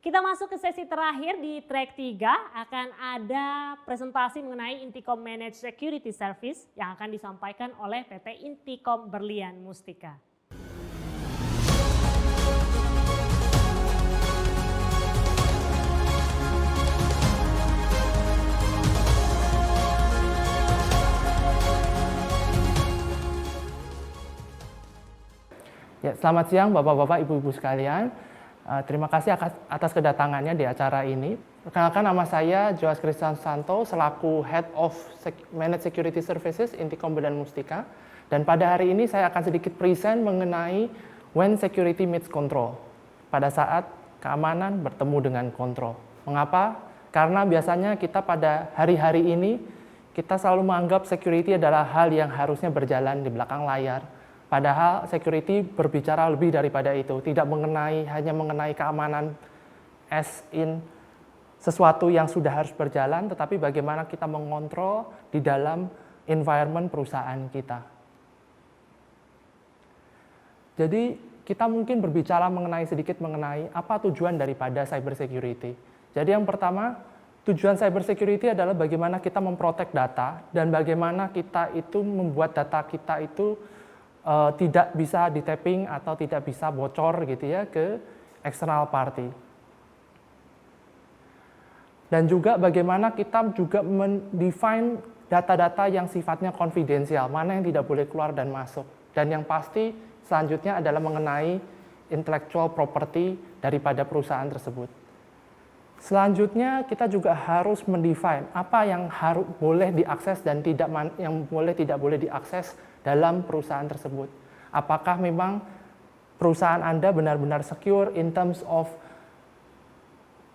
Kita masuk ke sesi terakhir di track 3 akan ada presentasi mengenai Intikom Managed Security Service yang akan disampaikan oleh PT Intikom Berlian Mustika. Ya, selamat siang Bapak-Bapak, Ibu-Ibu sekalian. Terima kasih atas kedatangannya di acara ini. Perkenalkan, nama saya Joas Christian Santo selaku Head of Managed Security Services Intikom Berlian Mustika. Dan pada hari ini saya akan sedikit present mengenai when security meets control. Pada saat keamanan bertemu dengan kontrol. Mengapa? Karena biasanya kita pada hari-hari ini kita selalu menganggap security adalah hal yang harusnya berjalan di belakang layar. Padahal security berbicara lebih daripada itu, tidak hanya mengenai keamanan as in sesuatu yang sudah harus berjalan, tetapi bagaimana kita mengontrol di dalam environment perusahaan kita. Jadi kita mungkin berbicara sedikit mengenai apa tujuan daripada cyber security. Jadi yang pertama, tujuan cyber security adalah bagaimana kita memprotek data dan bagaimana kita itu membuat data kita itu tidak bisa di-tapping atau tidak bisa bocor gitu ya ke external party. Dan juga bagaimana kita juga mendefine data-data yang sifatnya konfidensial, mana yang tidak boleh keluar dan masuk. Dan yang pasti selanjutnya adalah mengenai intellectual property daripada perusahaan tersebut. Selanjutnya kita juga harus mendefine apa yang boleh diakses dan yang tidak boleh diakses dalam perusahaan tersebut. Apakah memang perusahaan Anda benar-benar secure in terms of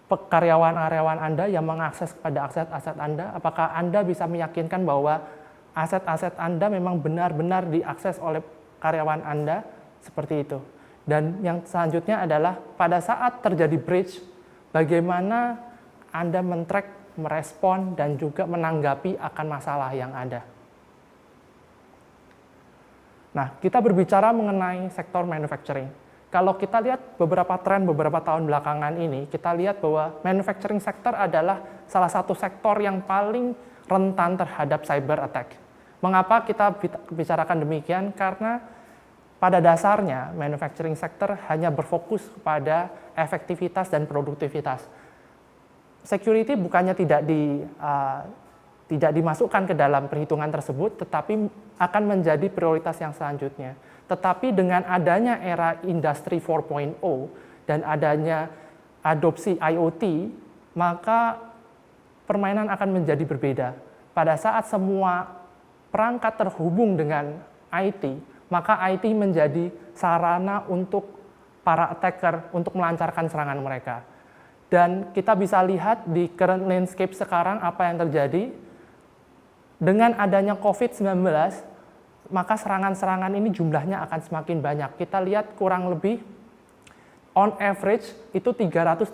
karyawan-karyawan Anda yang mengakses kepada aset-aset Anda? Apakah Anda bisa meyakinkan bahwa aset-aset Anda memang benar-benar diakses oleh karyawan Anda? Seperti itu. Dan yang selanjutnya adalah pada saat terjadi breach, bagaimana Anda men-track, merespon, dan juga menanggapi akan masalah yang ada. Nah, kita berbicara mengenai sektor manufacturing. Kalau kita lihat beberapa tren beberapa tahun belakangan ini, kita lihat bahwa manufacturing sector adalah salah satu sektor yang paling rentan terhadap cyber attack. Mengapa kita bicarakan demikian? Karena pada dasarnya manufacturing sector hanya berfokus kepada efektivitas dan produktivitas. Security bukannya tidak dimasukkan ke dalam perhitungan tersebut, tetapi akan menjadi prioritas yang selanjutnya. Tetapi dengan adanya era industri 4.0 dan adanya adopsi IoT, maka permainan akan menjadi berbeda. Pada saat semua perangkat terhubung dengan IT, maka IT menjadi sarana untuk para attacker untuk melancarkan serangan mereka. Dan kita bisa lihat di current landscape sekarang apa yang terjadi. Dengan adanya COVID-19, maka serangan-serangan ini jumlahnya akan semakin banyak. Kita lihat kurang lebih on average itu $330.000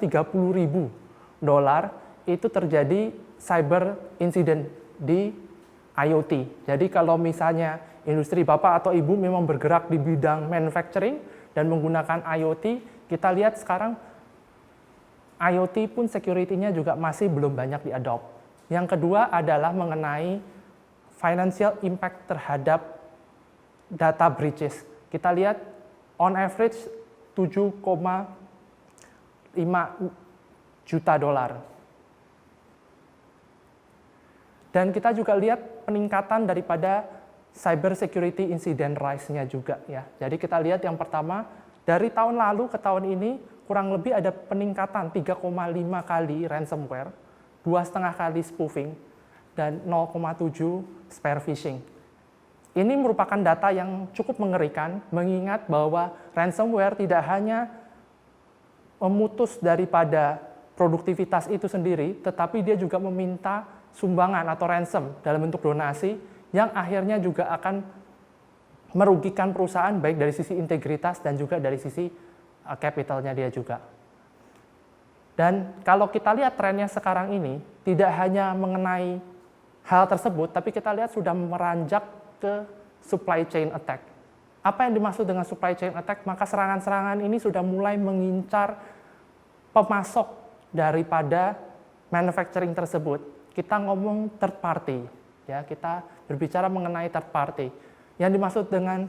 itu terjadi cyber incident di IoT. Jadi kalau misalnya industri Bapak atau Ibu memang bergerak di bidang manufacturing dan menggunakan IoT, kita lihat sekarang IoT pun security-nya juga masih belum banyak diadopt. Yang kedua adalah mengenai financial impact terhadap data breaches. Kita lihat on average $7,5 juta. Dan kita juga lihat peningkatan daripada cyber security incident rise-nya juga ya. Jadi kita lihat yang pertama dari tahun lalu ke tahun ini kurang lebih ada peningkatan 3,5 kali ransomware, 2,5 kali spoofing, dan 0,7 spear phishing. Ini merupakan data yang cukup mengerikan, mengingat bahwa ransomware tidak hanya memutus daripada produktivitas itu sendiri, tetapi dia juga meminta sumbangan atau ransom dalam bentuk donasi, yang akhirnya juga akan merugikan perusahaan baik dari sisi integritas dan juga dari sisi capitalnya dia juga. Dan kalau kita lihat trennya sekarang ini, tidak hanya mengenai hal tersebut, tapi kita lihat sudah meranjak ke supply chain attack. Apa yang dimaksud dengan supply chain attack? Maka serangan-serangan ini sudah mulai mengincar pemasok daripada manufacturing tersebut. Kita ngomong third party, ya, kita berbicara mengenai third party. Yang dimaksud dengan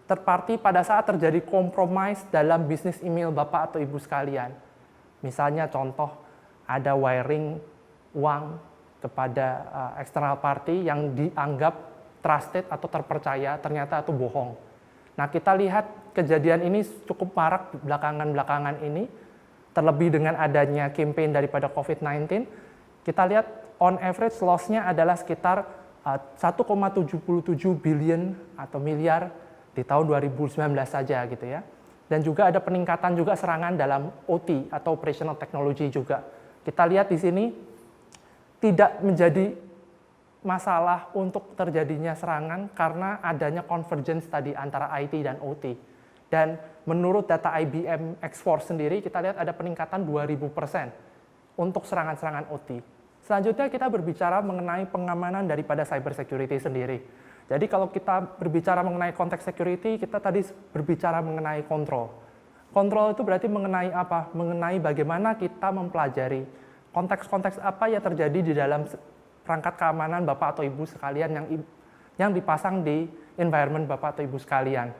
third party pada saat terjadi compromise dalam bisnis email Bapak atau Ibu sekalian. Misalnya contoh, ada wiring uang kepada external party yang dianggap trusted atau terpercaya, ternyata itu bohong. Nah, kita lihat kejadian ini cukup marak belakangan-belakangan ini, terlebih dengan adanya campaign daripada COVID-19, kita lihat on average loss-nya adalah sekitar 1,77 billion atau miliar di tahun 2019 saja gitu ya. Dan juga ada peningkatan juga serangan dalam OT atau operational technology juga. Kita lihat di sini tidak menjadi masalah untuk terjadinya serangan karena adanya convergence tadi antara IT dan OT. Dan menurut data IBM X-Force sendiri, kita lihat ada peningkatan 2000% untuk serangan-serangan OT. Selanjutnya kita berbicara mengenai pengamanan daripada cyber security sendiri. Jadi kalau kita berbicara mengenai konteks security, kita tadi berbicara mengenai kontrol. Kontrol itu berarti mengenai apa? Mengenai bagaimana kita mempelajari konteks-konteks apa yang terjadi di dalam perangkat keamanan Bapak atau Ibu sekalian yang dipasang di environment Bapak atau Ibu sekalian.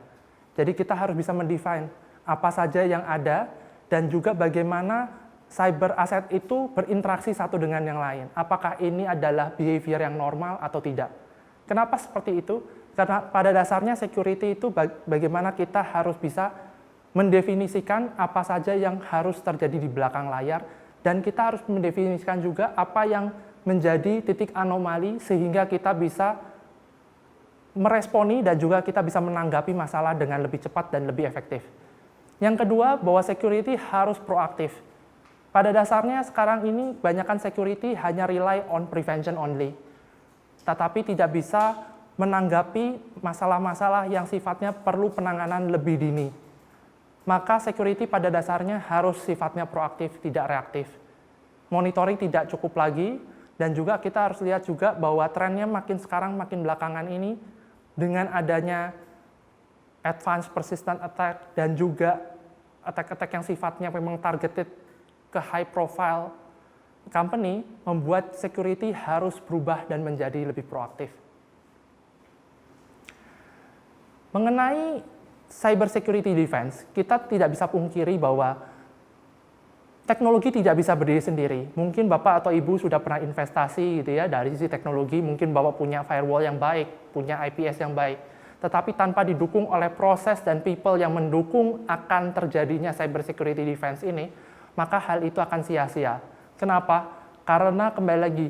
Jadi kita harus bisa mendefine apa saja yang ada dan juga bagaimana cyber asset itu berinteraksi satu dengan yang lain. Apakah ini adalah behavior yang normal atau tidak? Kenapa seperti itu? Karena pada dasarnya security itu bagaimana kita harus bisa mendefinisikan apa saja yang harus terjadi di belakang layar, dan kita harus mendefinisikan juga apa yang menjadi titik anomali sehingga kita bisa meresponi dan juga kita bisa menanggapi masalah dengan lebih cepat dan lebih efektif. Yang kedua, bahwa security harus proaktif. Pada dasarnya sekarang ini banyakkan security hanya rely on prevention only, tetapi tidak bisa menanggapi masalah-masalah yang sifatnya perlu penanganan lebih dini. Maka security pada dasarnya harus sifatnya proaktif, tidak reaktif. Monitoring tidak cukup lagi, dan juga kita harus lihat juga bahwa trennya makin sekarang, makin belakangan ini, dengan adanya advanced persistent attack dan juga attack-attack yang sifatnya memang targeted ke high profile company, membuat security harus berubah dan menjadi lebih proaktif. Mengenai cyber security defense, kita tidak bisa pungkiri bahwa teknologi tidak bisa berdiri sendiri. Mungkin Bapak atau Ibu sudah pernah investasi gitu ya dari sisi teknologi, mungkin Bapak punya firewall yang baik, punya IPS yang baik. Tetapi tanpa didukung oleh proses dan people yang mendukung akan terjadinya cyber security defense ini, maka hal itu akan sia-sia. Kenapa? Karena kembali lagi,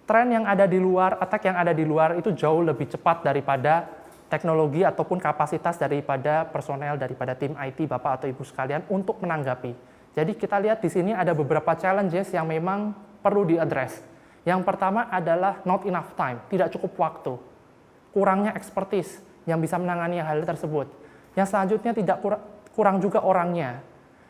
tren yang ada di luar, attack yang ada di luar itu jauh lebih cepat daripada teknologi ataupun kapasitas daripada personel, daripada tim IT Bapak atau Ibu sekalian untuk menanggapi. Jadi kita lihat di sini ada beberapa challenges yang memang perlu diadres. Yang pertama adalah not enough time, tidak cukup waktu. Kurangnya expertise yang bisa menangani hal tersebut. Yang selanjutnya tidak kurang juga orangnya.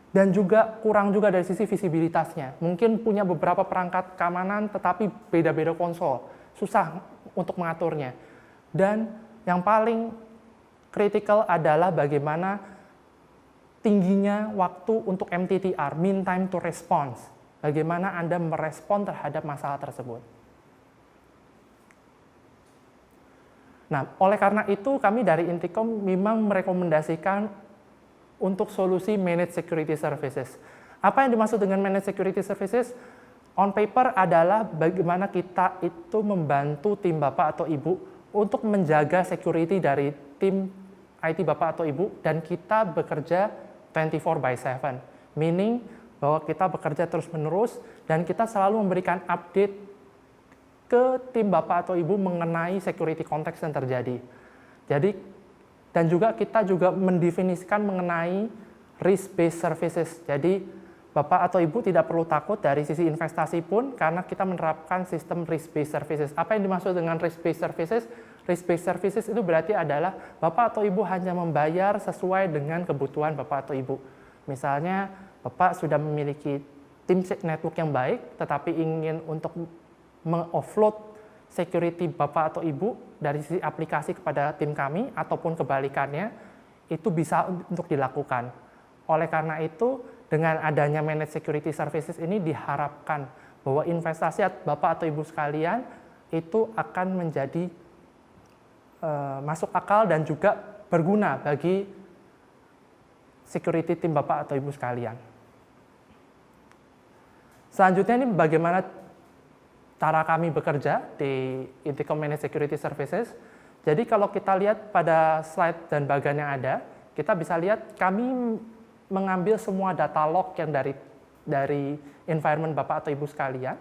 Dan juga kurang juga dari sisi visibilitasnya. Mungkin punya beberapa perangkat keamanan tetapi beda-beda konsol. Susah untuk mengaturnya. Dan yang paling kritikal adalah bagaimana tingginya waktu untuk MTTR, mean time to response. Bagaimana Anda merespon terhadap masalah tersebut. Nah, oleh karena itu kami dari Intikom memang merekomendasikan untuk solusi Managed Security Services. Apa yang dimaksud dengan Managed Security Services? On paper adalah bagaimana kita itu membantu tim Bapak atau Ibu untuk menjaga security dari tim IT Bapak atau Ibu, dan kita bekerja 24/7. Meaning bahwa kita bekerja terus-menerus dan kita selalu memberikan update ke tim Bapak atau Ibu mengenai security konteks yang terjadi. Jadi dan juga kita juga mendefinisikan mengenai risk-based services. Jadi Bapak atau Ibu tidak perlu takut dari sisi investasi pun karena kita menerapkan sistem risk-based services. Apa yang dimaksud dengan risk-based services? Risk-based services itu berarti adalah Bapak atau Ibu hanya membayar sesuai dengan kebutuhan Bapak atau Ibu. Misalnya Bapak sudah memiliki tim network yang baik tetapi ingin untuk meng-offload security Bapak atau Ibu dari sisi aplikasi kepada tim kami ataupun kebalikannya, itu bisa untuk dilakukan. Oleh karena itu, dengan adanya Managed Security Services ini diharapkan bahwa investasi Bapak atau Ibu sekalian itu akan menjadi masuk akal dan juga berguna bagi security tim Bapak atau Ibu sekalian. Selanjutnya ini bagaimana cara kami bekerja di Intikom Managed Security Services. Jadi kalau kita lihat pada slide dan bagian yang ada, kita bisa lihat kami mengambil semua data log yang dari environment Bapak atau Ibu sekalian.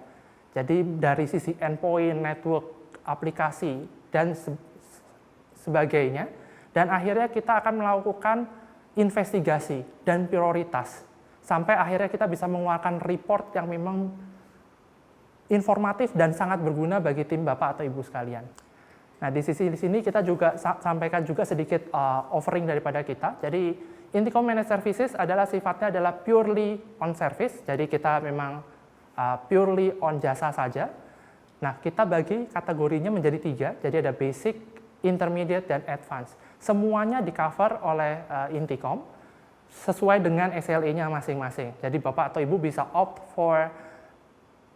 Jadi dari sisi endpoint, network, aplikasi, dan sebagainya. Dan akhirnya kita akan melakukan investigasi dan prioritas. Sampai akhirnya kita bisa mengeluarkan report yang memang informatif dan sangat berguna bagi tim Bapak atau Ibu sekalian. Nah, di sini kita juga sampaikan juga sedikit offering daripada kita. Jadi Intikom Managed Services sifatnya adalah purely on service, jadi kita memang purely on jasa saja. Nah, kita bagi kategorinya menjadi 3, jadi ada basic, intermediate, dan advanced. Semuanya di-cover oleh Intikom sesuai dengan SLA-nya masing-masing. Jadi Bapak atau Ibu bisa opt for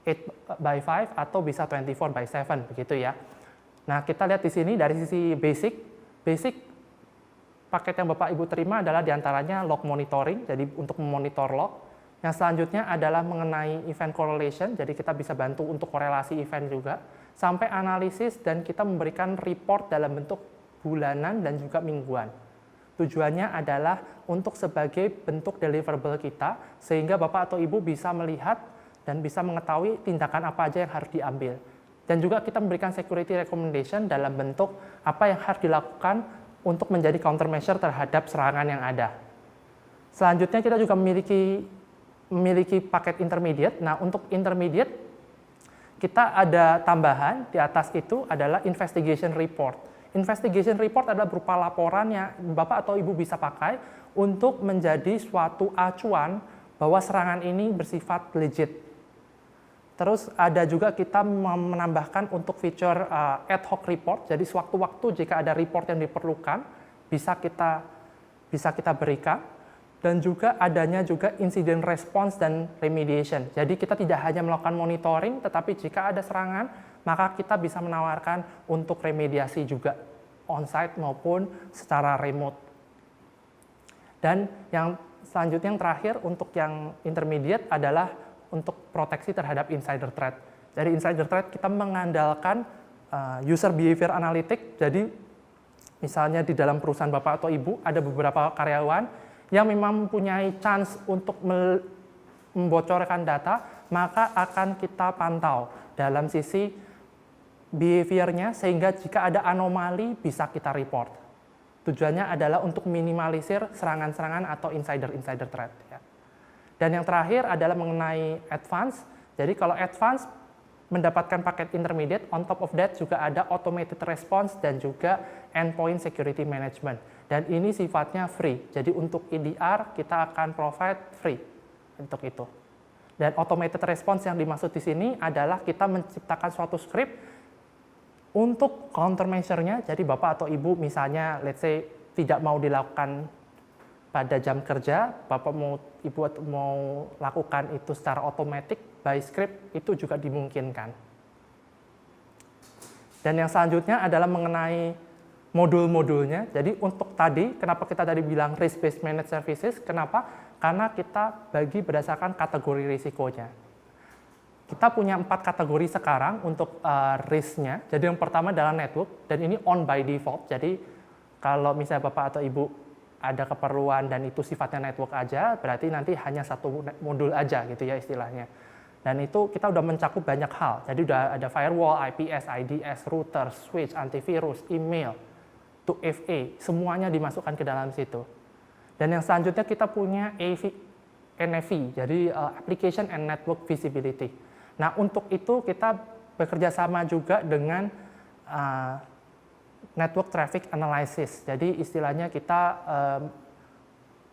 8x5 atau bisa 24x7, begitu ya. Nah, kita lihat di sini dari sisi basic paket yang Bapak Ibu terima adalah diantaranya log monitoring, jadi untuk memonitor log. Yang selanjutnya adalah mengenai event correlation, jadi kita bisa bantu untuk korelasi event juga. Sampai analisis dan kita memberikan report dalam bentuk bulanan dan juga mingguan. Tujuannya adalah untuk sebagai bentuk deliverable kita, sehingga Bapak atau Ibu bisa melihat dan bisa mengetahui tindakan apa aja yang harus diambil. Dan juga kita memberikan security recommendation dalam bentuk apa yang harus dilakukan untuk menjadi countermeasure terhadap serangan yang ada. Selanjutnya kita juga memiliki paket intermediate. Nah, untuk intermediate kita ada tambahan di atas itu adalah investigation report. Investigation report adalah berupa laporan yang Bapak atau Ibu bisa pakai untuk menjadi suatu acuan bahwa serangan ini bersifat legit. Terus ada juga kita menambahkan untuk feature ad hoc report, jadi sewaktu-waktu jika ada report yang diperlukan bisa kita berikan, dan juga adanya juga incident response dan remediation. Jadi kita tidak hanya melakukan monitoring, tetapi jika ada serangan maka kita bisa menawarkan untuk remediasi juga on-site maupun secara remote. Dan yang selanjutnya yang terakhir untuk yang intermediate adalah untuk proteksi terhadap insider threat. Jadi insider threat kita mengandalkan user behavior analytic. Jadi misalnya di dalam perusahaan Bapak atau Ibu ada beberapa karyawan yang memang mempunyai chance untuk membocorkan data, maka akan kita pantau dalam sisi behaviornya sehingga jika ada anomali bisa kita report. Tujuannya adalah untuk minimalisir serangan-serangan atau insider threat. Ya. Dan yang terakhir adalah mengenai advance. Jadi kalau advance mendapatkan paket intermediate, on top of that juga ada automated response dan juga endpoint security management. Dan ini sifatnya free. Jadi untuk EDR kita akan provide free untuk itu. Dan automated response yang dimaksud di sini adalah kita menciptakan suatu script untuk countermeasure-nya. Jadi Bapak atau Ibu misalnya let's say tidak mau dilakukan pada jam kerja, Bapak Ibu mau lakukan itu secara otomatis by script, itu juga dimungkinkan. Dan yang selanjutnya adalah mengenai modul-modulnya. Jadi untuk tadi, kenapa kita tadi bilang risk-based managed services, kenapa? Karena kita bagi berdasarkan kategori risikonya. Kita punya 4 kategori sekarang untuk risk-nya. Jadi yang pertama adalah network, dan ini on by default. Jadi kalau misalnya Bapak atau Ibu ada keperluan dan itu sifatnya network aja, berarti nanti hanya satu modul aja gitu ya istilahnya. Dan itu kita udah mencakup banyak hal. Jadi udah ada firewall, IPS, IDS, router, switch, antivirus, email, to FA, semuanya dimasukkan ke dalam situ. Dan yang selanjutnya kita punya NFV, jadi Application and Network Visibility. Nah untuk itu kita bekerja sama juga dengan Network Traffic Analysis. Jadi istilahnya kita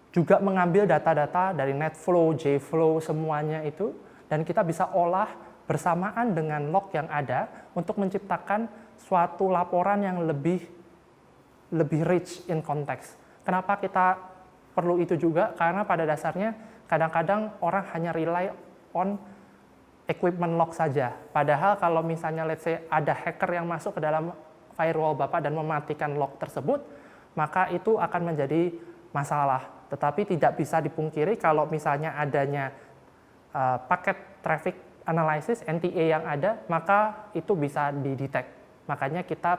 juga mengambil data-data dari NetFlow, JFlow, semuanya itu, dan kita bisa olah bersamaan dengan log yang ada untuk menciptakan suatu laporan yang lebih rich in context. Kenapa kita perlu itu juga? Karena pada dasarnya kadang-kadang orang hanya rely on equipment lock saja. Padahal kalau misalnya let's say ada hacker yang masuk ke dalam firewall Bapak dan mematikan lock tersebut, maka itu akan menjadi masalah. Tetapi tidak bisa dipungkiri kalau misalnya adanya paket traffic analysis NTA yang ada, maka itu bisa didetect. Makanya kita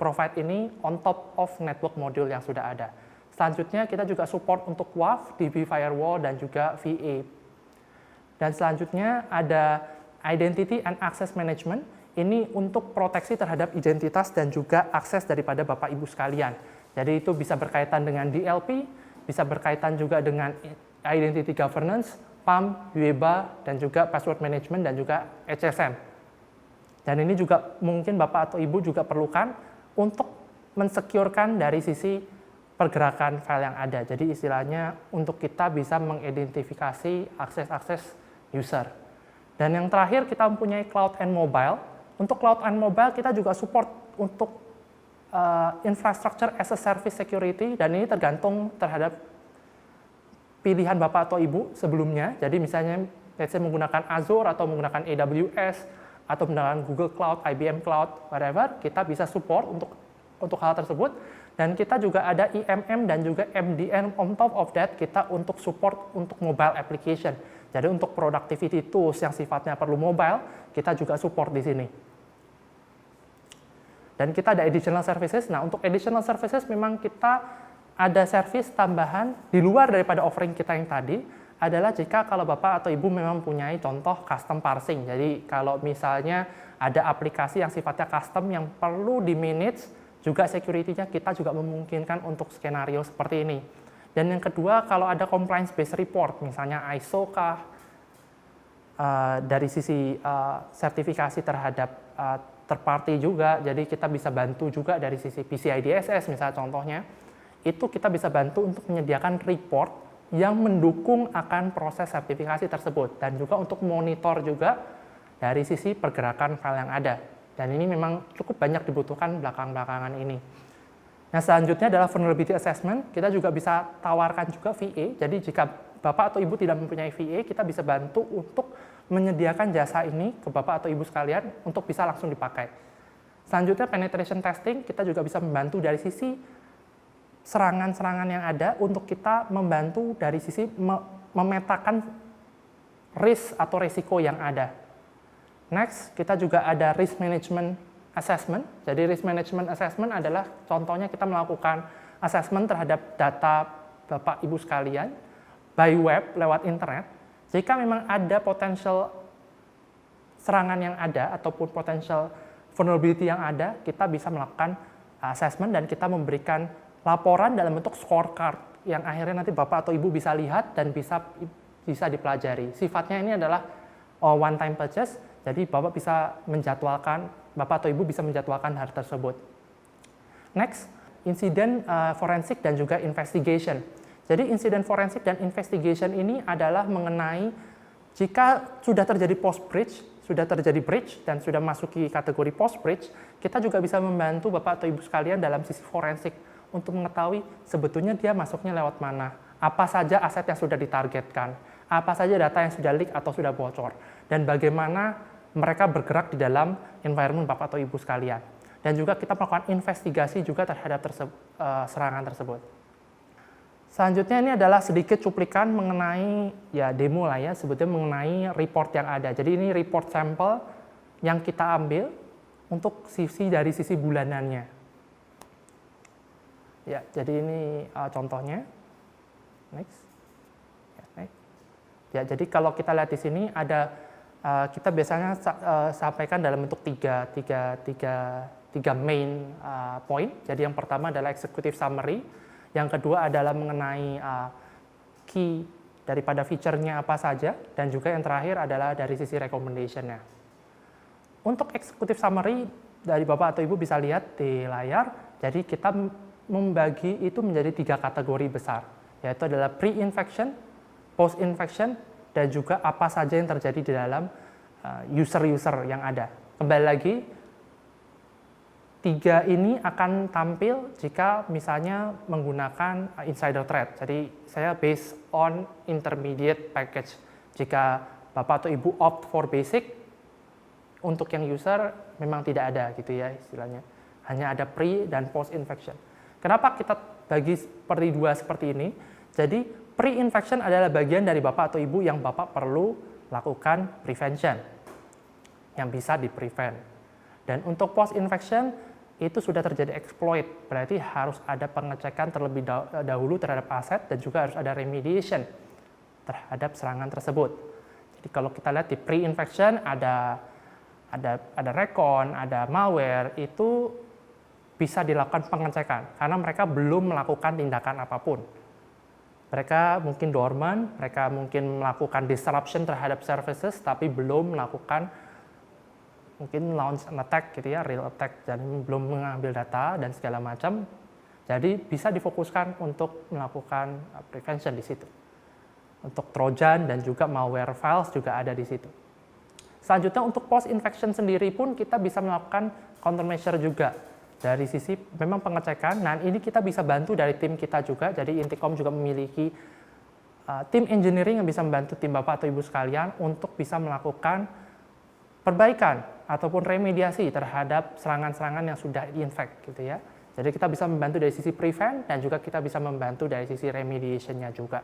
provide ini on top of network module yang sudah ada. Selanjutnya kita juga support untuk WAF, DB Firewall, dan juga VA. Dan selanjutnya ada Identity and Access Management. Ini untuk proteksi terhadap identitas dan juga akses daripada Bapak Ibu sekalian. Jadi itu bisa berkaitan dengan DLP, bisa berkaitan juga dengan Identity Governance, PAM, UEBA, dan juga Password Management, dan juga HSM. Dan ini juga mungkin Bapak atau Ibu juga perlukan untuk mensecurekan dari sisi pergerakan file yang ada. Jadi istilahnya untuk kita bisa mengidentifikasi akses-akses user. Dan yang terakhir kita mempunyai Cloud and Mobile. Untuk Cloud and Mobile kita juga support untuk Infrastructure as a Service Security, dan ini tergantung terhadap pilihan Bapak atau Ibu sebelumnya. Jadi misalnya let's say menggunakan Azure atau menggunakan AWS atau menggunakan Google Cloud, IBM Cloud, whatever, kita bisa support untuk hal tersebut. Dan kita juga ada IMM dan juga MDM on top of that, kita untuk support untuk mobile application. Jadi untuk productivity tools yang sifatnya perlu mobile, kita juga support di sini. Dan kita ada additional services. Nah, untuk additional services memang kita ada service tambahan di luar daripada offering kita yang tadi, adalah jika kalau Bapak atau Ibu memang mempunyai contoh custom parsing. Jadi kalau misalnya ada aplikasi yang sifatnya custom yang perlu di-manage, juga security-nya kita juga memungkinkan untuk skenario seperti ini. Dan yang kedua, kalau ada compliance-based report, misalnya ISO kah, dari sisi sertifikasi terhadap third party juga, jadi kita bisa bantu juga dari sisi PCI DSS misalnya contohnya, itu kita bisa bantu untuk menyediakan report yang mendukung akan proses sertifikasi tersebut, dan juga untuk monitor juga dari sisi pergerakan file yang ada. Dan ini memang cukup banyak dibutuhkan belakangan ini. Nah, selanjutnya adalah vulnerability assessment. Kita juga bisa tawarkan juga VA. Jadi jika Bapak atau Ibu tidak mempunyai VA, kita bisa bantu untuk menyediakan jasa ini ke Bapak atau Ibu sekalian untuk bisa langsung dipakai. Selanjutnya penetration testing, kita juga bisa membantu dari sisi serangan-serangan yang ada untuk kita membantu dari sisi memetakan risk atau risiko yang ada. Next, kita juga ada risk management assessment. Jadi risk management assessment adalah contohnya kita melakukan assessment terhadap data Bapak Ibu sekalian by web lewat internet. Jika memang ada potensial serangan yang ada ataupun potensial vulnerability yang ada, kita bisa melakukan assessment dan kita memberikan laporan dalam bentuk scorecard yang akhirnya nanti Bapak atau Ibu bisa lihat dan bisa dipelajari. Sifatnya ini adalah one time purchase, jadi Bapak atau Ibu bisa menjadwalkan hal tersebut. Next, insiden forensik dan juga investigation. Jadi insiden forensik dan investigation ini adalah mengenai jika sudah terjadi post-breach, sudah terjadi breach dan sudah masuki kategori post-breach, kita juga bisa membantu Bapak atau Ibu sekalian dalam sisi forensik untuk mengetahui sebetulnya dia masuknya lewat mana, apa saja aset yang sudah ditargetkan, apa saja data yang sudah leak atau sudah bocor, dan bagaimana mereka bergerak di dalam environment Bapak atau Ibu sekalian. Dan juga kita melakukan investigasi juga terhadap serangan tersebut. Selanjutnya ini adalah sedikit cuplikan mengenai demo lah ya, sebetulnya mengenai report yang ada. Jadi ini report sampel yang kita ambil untuk dari sisi bulanannya. Ya, jadi ini contohnya. Next. Ya, jadi kalau kita lihat di sini ada kita biasanya sampaikan dalam bentuk tiga main point. Jadi yang pertama adalah executive summary. Yang kedua adalah mengenai key daripada feature-nya apa saja, dan juga yang terakhir adalah dari sisi recommendation-nya. Untuk executive summary, dari Bapak atau Ibu bisa lihat di layar, jadi kita membagi itu menjadi 3 kategori besar, yaitu adalah pre-infection, post-infection, dan juga apa saja yang terjadi di dalam user-user yang ada. Kembali lagi, tiga ini akan tampil jika misalnya menggunakan insider thread. Jadi saya based on intermediate package. Jika Bapak atau Ibu opt for basic, untuk yang user memang tidak ada gitu ya istilahnya. Hanya ada pre dan post infection. Kenapa kita bagi seperti dua seperti ini? Jadi pre infection adalah bagian dari Bapak atau Ibu yang Bapak perlu lakukan prevention yang bisa di-prevent. Dan untuk post infection itu sudah terjadi exploit, berarti harus ada pengecekan terlebih dahulu terhadap aset dan juga harus ada remediation terhadap serangan tersebut. Jadi kalau kita lihat di pre-infection ada recon, ada malware, itu bisa dilakukan pengecekan karena mereka belum melakukan tindakan apapun. Mereka mungkin dormant, mereka mungkin melakukan disruption terhadap services tapi belum melakukan mungkin launch an attack gitu ya, real attack, jadi belum mengambil data dan segala macam. Jadi bisa difokuskan untuk melakukan prevention di situ. Untuk Trojan dan juga malware files juga ada di situ. Selanjutnya untuk post infection sendiri pun kita bisa melakukan countermeasure juga dari sisi memang pengecekan. Nah ini kita bisa bantu dari tim kita juga. Jadi Intikom juga memiliki tim engineering yang bisa membantu tim Bapak atau Ibu sekalian untuk bisa melakukan perbaikan ataupun remediasi terhadap serangan-serangan yang sudah infect gitu ya. Jadi kita bisa membantu dari sisi prevent dan juga kita bisa membantu dari sisi remediation-nya juga.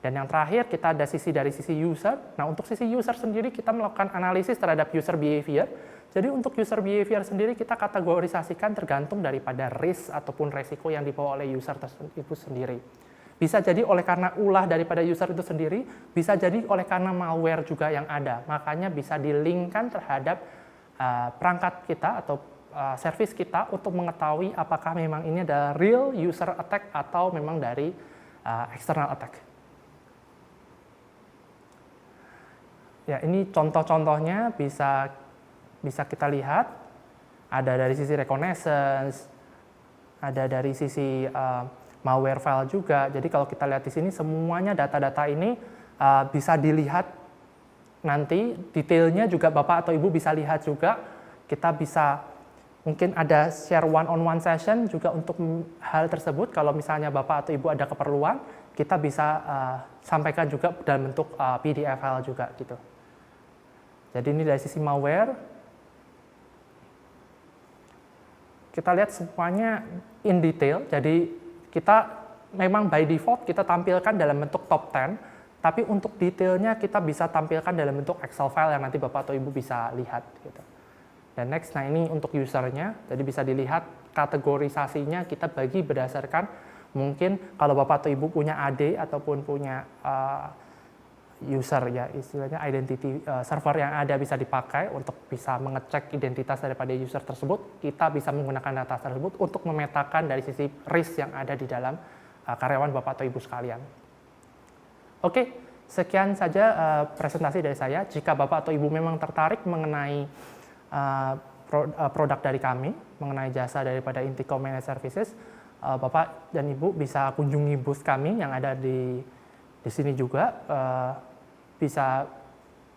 Dan yang terakhir kita ada dari sisi user. Nah untuk sisi user sendiri kita melakukan analisis terhadap user behavior. Jadi untuk user behavior sendiri kita kategorisasikan tergantung daripada risk ataupun resiko yang dibawa oleh user itu sendiri. Bisa jadi oleh karena ulah daripada user itu sendiri, bisa jadi oleh karena malware juga yang ada. Makanya bisa di-linkkan terhadap perangkat kita atau service kita untuk mengetahui apakah memang ini adalah real user attack atau memang dari external attack. Ya, ini contoh-contohnya bisa kita lihat. Ada dari sisi reconnaissance, ada dari sisi malware file juga. Jadi kalau kita lihat di sini semuanya data-data ini bisa dilihat nanti detailnya juga Bapak atau Ibu bisa lihat juga. Kita bisa mungkin ada share one-on-one session juga untuk hal tersebut. Kalau misalnya Bapak atau Ibu ada keperluan, kita bisa sampaikan juga dalam bentuk PDF file juga gitu. Jadi ini dari sisi malware. Kita lihat semuanya in detail. Jadi kita memang by default kita tampilkan dalam bentuk top 10. Tapi untuk detailnya kita bisa tampilkan dalam bentuk Excel file yang nanti Bapak atau Ibu bisa lihat. Gitu. Dan next, nah ini untuk usernya, jadi bisa dilihat kategorisasinya kita bagi berdasarkan mungkin kalau Bapak atau Ibu punya AD ataupun punya user ya istilahnya identity server yang ada bisa dipakai untuk bisa mengecek identitas daripada user tersebut. Kita bisa menggunakan data tersebut untuk memetakan dari sisi risk yang ada di dalam karyawan Bapak atau Ibu sekalian. Oke, sekian saja presentasi dari saya. Jika Bapak atau Ibu memang tertarik mengenai produk dari kami, mengenai jasa daripada Intikom Managed Services, Bapak dan Ibu bisa kunjungi booth kami yang ada di sini juga. Bisa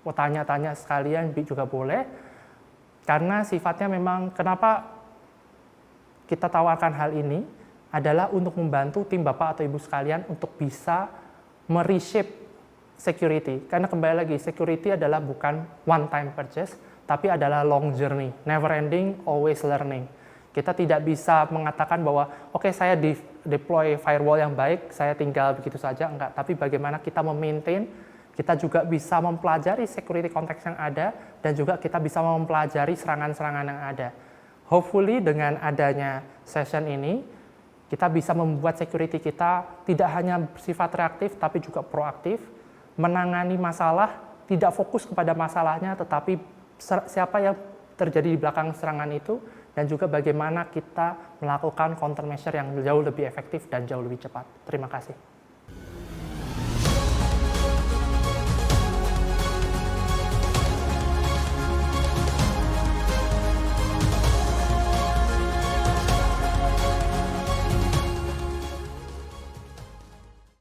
tanya-tanya sekalian juga boleh. Karena sifatnya memang kenapa kita tawarkan hal ini adalah untuk membantu tim Bapak atau Ibu sekalian untuk bisa mereshape security. Karena kembali lagi, security adalah bukan one time purchase, tapi adalah long journey, never ending, always learning. Kita tidak bisa mengatakan bahwa oke, saya deploy firewall yang baik, saya tinggal begitu saja, enggak. Tapi bagaimana kita memaintain, kita juga bisa mempelajari security context yang ada, dan juga kita bisa mempelajari serangan-serangan yang ada. Hopefully dengan adanya session ini, kita bisa membuat security kita tidak hanya bersifat reaktif, tapi juga proaktif, menangani masalah, tidak fokus kepada masalahnya, tetapi siapa yang terjadi di belakang serangan itu, dan juga bagaimana kita melakukan countermeasure yang jauh lebih efektif dan jauh lebih cepat. Terima kasih.